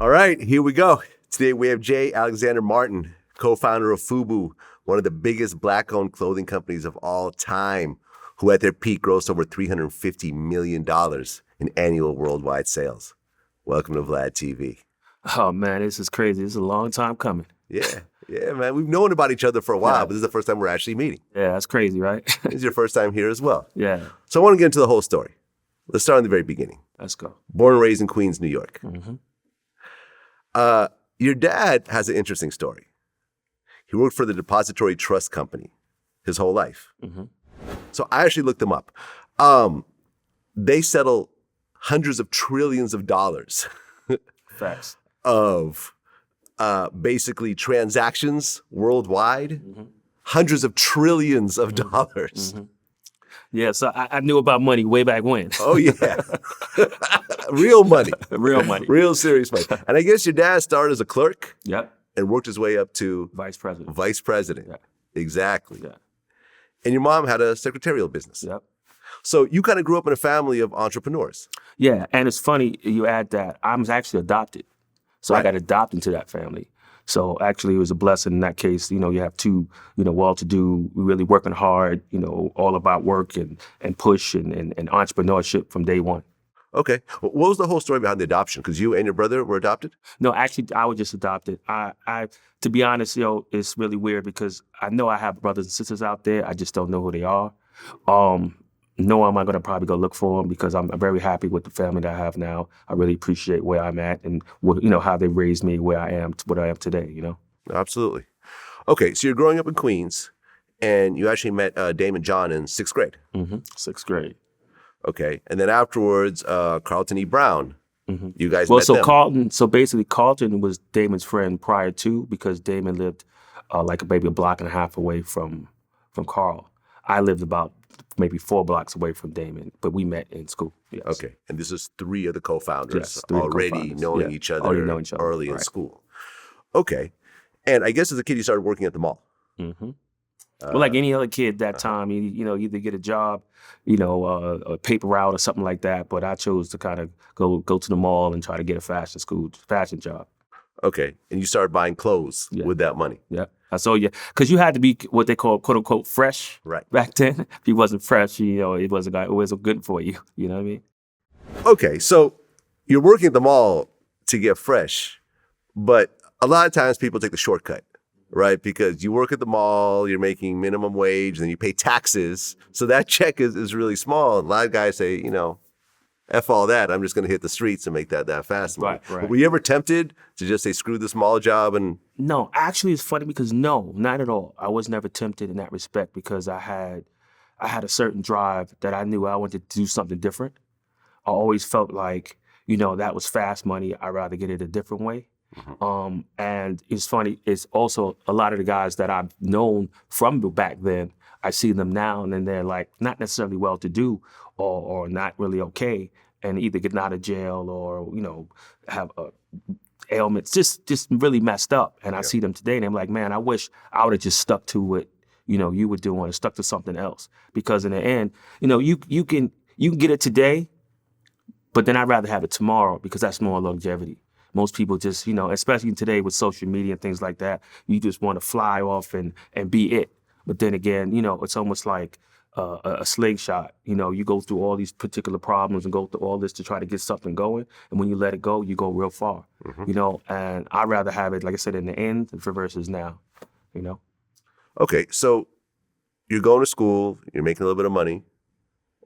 All right, here we go. Today we have J. Alexander Martin, co-founder of FUBU, one of the biggest Black-owned clothing companies of all time, who at their peak grossed over $350 million in annual worldwide sales. Welcome to VladTV. Oh man, this is crazy. This is a long time coming. Yeah, man. We've known about each other for a while, but this is the first time we're actually meeting. Yeah, that's crazy, right? This is your first time here as well. Yeah. So I want to get into the whole story. Let's start in the very beginning. Let's go. Born and raised in Queens, New York. Mm-hmm. Your dad has an interesting story. He worked for the Depository Trust Company his whole life. Mm-hmm. So I actually looked them up. They settle hundreds of trillions of dollars Facts. of basically transactions worldwide. Mm-hmm. Hundreds of trillions of dollars. Mm-hmm. Yeah, so I knew about money way back when. Oh, yeah. Real money. Real money. Real serious money. And I guess your dad started as a clerk. Yep. And worked his way up to Vice president. Vice president. Yeah. Exactly. Yeah. And your mom had a secretarial business. Yep. So you kind of grew up in a family of entrepreneurs. Yeah, and it's funny you add that. I was actually adopted. So Right. I got adopted into that family. So actually it was a blessing in that case. You know, you have two, well-to-do, really working hard, all about work and push and entrepreneurship from day one. Okay. What was the whole story behind the adoption? Because you and your brother were adopted? No, actually, I was just adopted. I to be honest, it's really weird because I know I have brothers and sisters out there. I just don't know who they are. Nor am I going to probably go look for them because I'm very happy with the family that I have now. I really appreciate where I'm at and how they raised me, where I am, what I am today. Absolutely. Okay, so you're growing up in Queens, and you actually met Daymond John in 6th grade. Mm-hmm. 6th grade. Okay, and then afterwards, Carlton E. Brown. Mm-hmm. You guys Well, met so them. Carlton was Daymond's friend prior to because Daymond lived like maybe a block and a half away from Carl. I lived about maybe 4 blocks away from Daymond, but we met in school. Yes. Okay, and this is 3 of the co-founders Yes, 3 of the already co-founders. knowing Yeah, each other already know each other. early in Right. school. Okay, and I guess as a kid you started working at the mall. Mm-hmm. Well, like any other kid that time, you either get a job, a paper route or something like that. But I chose to kind of go to the mall and try to get a fashion job. Okay, and you started buying clothes with that money. Yeah. So because you had to be what they call quote unquote fresh Right. back then. If you wasn't fresh, it wasn't good for you. You know what I mean? Okay, so you're working at the mall to get fresh, but a lot of times people take the shortcut, right? Because you work at the mall, you're making minimum wage, and then you pay taxes. So that check is really small. And a lot of guys say, F all that, I'm just going to hit the streets and make that fast money. Right. But were you ever tempted to just say, screw this mall job? And No, actually, it's funny because no, not at all. I was never tempted in that respect because I had a certain drive that I knew I wanted to do something different. I always felt like, that was fast money. I'd rather get it a different way. Mm-hmm. And it's funny, it's also a lot of the guys that I've known from back then, I see them now and then they're like not necessarily well-to-do or not really okay and either getting out of jail or, have ailments, just really messed up. And I see them today and I'm like, man, I wish I would have just stuck to what, you were doing or stuck to something else. Because in the end, you can get it today, but then I'd rather have it tomorrow because that's more longevity. Most people just, especially today with social media and things like that, you just want to fly off and be it. But then again, it's almost like a slingshot. You go through all these particular problems and go through all this to try to get something going. And when you let it go, you go real far, and I'd rather have it, like I said, in the end versus now, Okay, so you're going to school, you're making a little bit of money,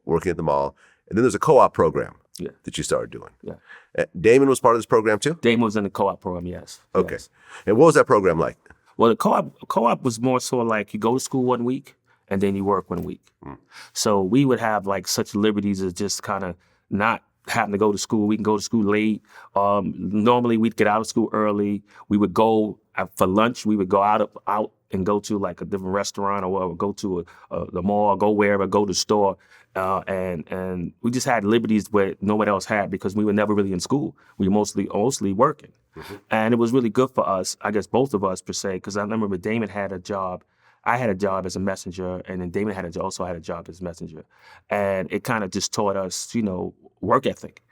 working at the mall, and then there's a co-op program that you started doing. Yeah. Daymond was part of this program too? Daymond was in the co-op program, yes. Okay. Yes. And what was that program like? Well, the co-op was more so like you go to school one week and then you work 1 week. So we would have like such liberties as just kind of not having to go to school. We can go to school late. Normally we'd get out of school early. We would go for lunch. We would go out and go to like a different restaurant or whatever, go to the mall, go wherever, go to the store. And we just had liberties where no one else had because we were never really in school. We were mostly working. Mm-hmm. And it was really good for us, I guess both of us per se, because I remember Daymond had a job. I had a job as a messenger, and then Daymond also had a job as a messenger. And it kind of just taught us, work ethic.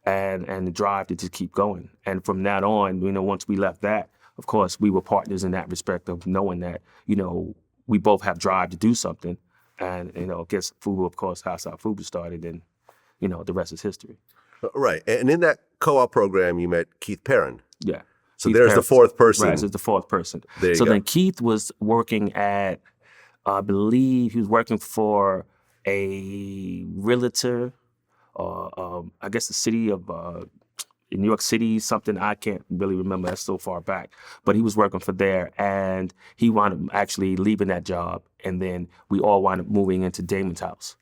and the drive to just keep going. And from that on, once we left that, of course, we were partners in that respect of knowing that, we both have drive to do something. And, I guess FUBU, of course, that's how FUBU started, and, the rest is history. Right. And in that co-op program, you met Keith Perrin. Yeah. So Keith there's Perrin. the fourth person. Right, so it's the fourth person. There you so go. then Keith was working at, I believe he was working for a realtor, I guess the city of in New York City, something I can't really remember. That's so far back. But he was working for there, and he wound up actually leaving that job, and then we all wound up moving into Daymond's house.